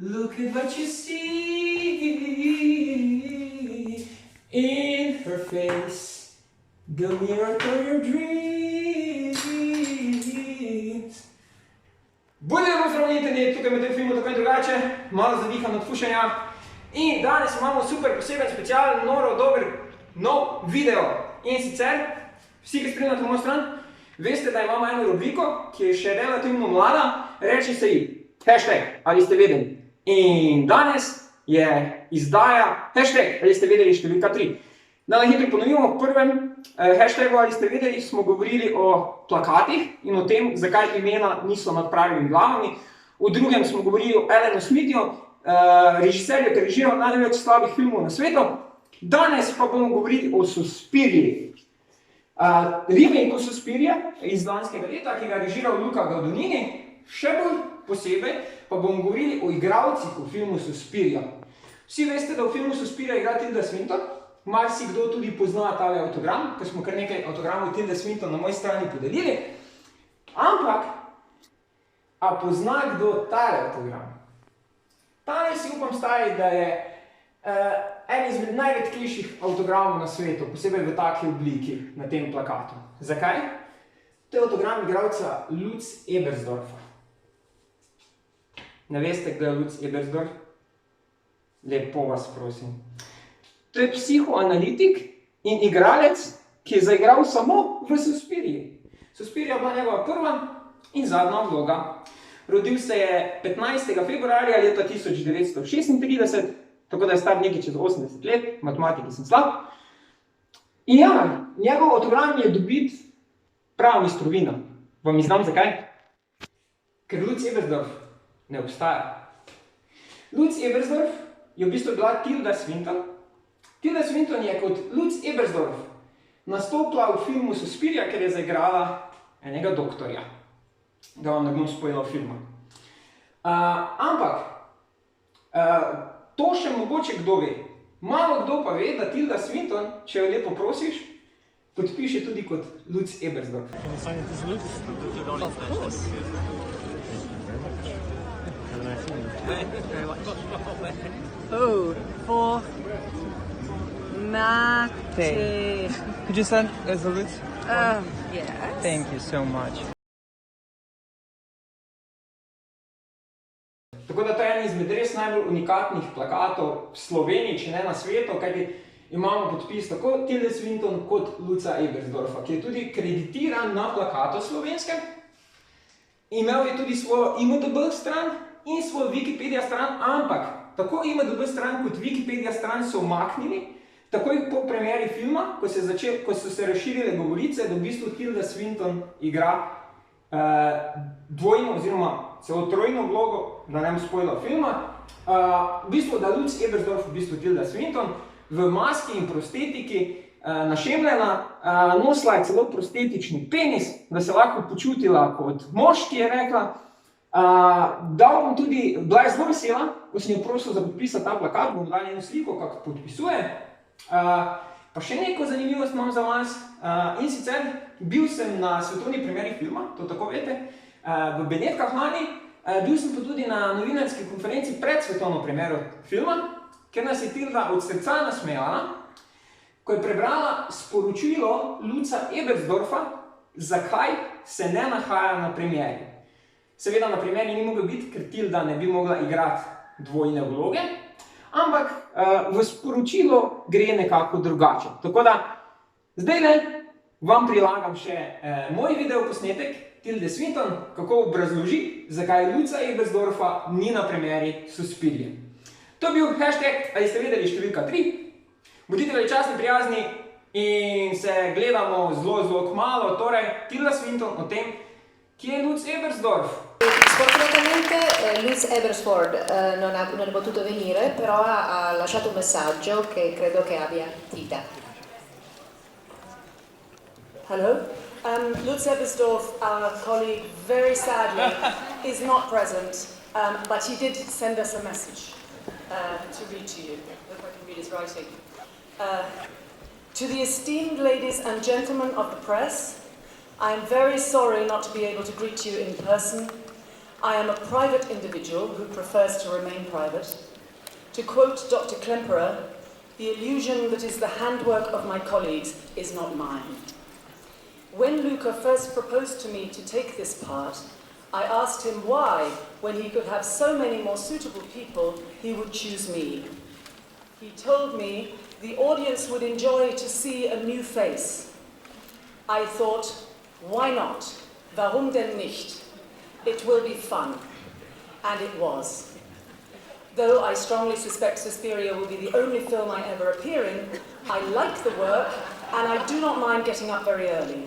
Look at what you see in her face, the mirror to your dreams. Budemo zdravljeni, tukaj med tem filmu tako in drugače, malo zadiham od fušanja. In danes imamo super poseben, specialen, noro, dober, nov video. In sicer, vsi, ki spremljate moj stran, veste, da imamo eno rubriko, ki je še relativno mlada, reči se ji hashtag, ali ste vedeli. In danes je izdaja hashtag, ali ste vedeli, številka 3. Da na hitro ponovimo, v prvem hashtagu, ali ste vedeli, smo govorili o plakatih in o tem, zakaj imena niso nad pravimi glavami. V drugem smo govorili o Alanu Smithu, režiserju, ki je režiral največ slabih filmov na svetu. Danes pa bomo govorili o Suspiriji. Remake Suspirije iz lanskega leta, ki ga je režiral Luca Guadagnini, še bolj posebej pa bomo govorili o igralcih v filmu Suspiria. Vsi veste, da v filmu Suspiria igra Tilda Swinton. Marsikdo tudi pozna tale avtogram, ker smo kar nekaj avtogramov Tilda Swinton na moji strani podelili. Ampak, a pozna kdo tale avtogram? Tale si upam staviti, da je en izmed najredkejših avtogramov na svetu, posebej v taki obliki na tem plakatu. Zakaj? To je avtogram igralca Lutz Ebersdorfa. Ne veste, kdo je Lutz Ebersdorf? Lepo vas prosim. To je psihoanalitik in igralec, ki je zaigral samo v Suspiriji. Suspirija je bila njegova prva in zadnja vloga. Rodil se je 15. februarja leta 1936, tako da je star nekaj čez 80 let, v matematiki sem slab. In ja, njegov avtogram je dobit prava mistrovina. Vam izdam zakaj? Ker Lutz Ebersdorf ne obstaja. Lutz Ebersdorf je v bistvu bila Tilda Swinton. Tilda Swinton je kot Lutz Ebersdorf nastopila v filmu Suspiria, ker je zaigrala enega doktorja. Da vam ne bom spoilal filma. Ampak, to še mogoče kdo ve. Malo kdo pa ve, da Tilda Swinton, če jo lepo prosiš, podpiše tudi kot Lutz Ebersdorf. Oh, for Mate. Could you send as a Lutz? Yes. Thank you so much. Tako da to je en izmed res najbolj unikatnih plakatov v Sloveniji, če ne na svetu, kajti imamo podpis tako Tilde Swinton kot Lutza Ebersdorfa, ki je tudi kreditiran na plakatu slovenskem. Imel je tudi svojo IMDb stran in svojo Wikipedia stran, ampak tako IMDb stran kot Wikipedia stran so umaknili takoj po premieri filma, ko so se razširile govorice, da v bistvu Tilda Swinton igra dvojno oziroma celo trojno vlogo, da ne bom spoilal filma. V bistvu, da Lutz Ebersdorf, v bistvu Tilda Swinton, v maski in prostetiki našemljena, nosila je celo prostetični penis, da se lahko počutila kot moški, je rekla. Dal bom tudi, bila je zelo vesela, ko sem jo prosil za podpisati ta plakat, bom dal eno sliko, kako podpisuje. Pa še neko zanimivost imam za vas, in sicer bil sem na svetovni premieri filma, to tako veste, v Benetkah lani, bil sem pa tudi na novinarski konferenci pred svetovno premiero filma, ker nas je Tilda od srca nasmejala, ko je prebrala sporočilo Lutza Ebersdorfa, zakaj se ne nahaja na premieri. Seveda na premieri ni mogel biti, ker Tilda ne bi mogla igrati dvojne vloge, ampak v sporočilo gre nekako drugače. Tako da, zdaj vam prilagam še moj videoposnetek Tilde Swinton, kako obrazloži, zakaj Lutza Ebersdorfa ni na premieri Suspirije. To je bil hashtag, ali ste vedeli, številka 3. Bodite veličastni, prijazni in se gledamo zelo kmalu. Torej, Tilda Swinton o tem, chi è Lutz Ebersdorf. Sfortunatamente Lutz Ebersdorf non è potuto venire, però ha lasciato un messaggio che credo che abbia Tita. Hello? Lutz Ebersdorf, our colleague, very sadly, is not present, but he did send us a message to read to you, if I can read his writing. To the esteemed ladies and gentlemen of the press, I am very sorry not to be able to greet you in person. I am a private individual who prefers to remain private. To quote Dr. Klemperer, the illusion that is the handwork of my colleagues is not mine. When Luca first proposed to me to take this part, I asked him why, when he could have so many more suitable people, he would choose me. He told me the audience would enjoy to see a new face. I thought, why not? Warum denn nicht? It will be fun. And it was. Though I strongly suspect Suspiria will be the only film I ever appear in, I like the work and I do not mind getting up very early.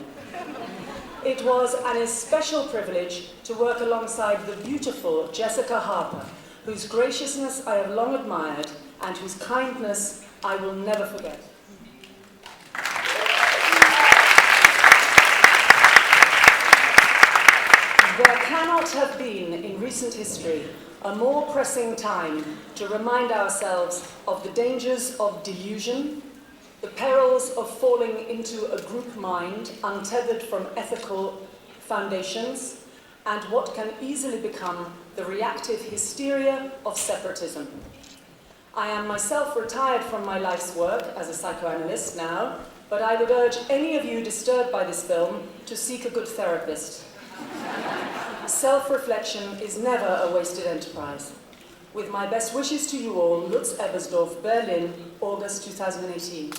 It was an especial privilege to work alongside the beautiful Jessica Harper, whose graciousness I have long admired and whose kindness I will never forget. There cannot have been in recent history a more pressing time to remind ourselves of the dangers of delusion, the perils of falling into a group mind untethered from ethical foundations, and what can easily become the reactive hysteria of separatism. I am myself retired from my life's work as a psychoanalyst now, but I would urge any of you disturbed by this film to seek a good therapist. Self-reflection is never a wasted enterprise. With my best wishes to you all, Lutz Ebersdorf, Berlin, August 2018.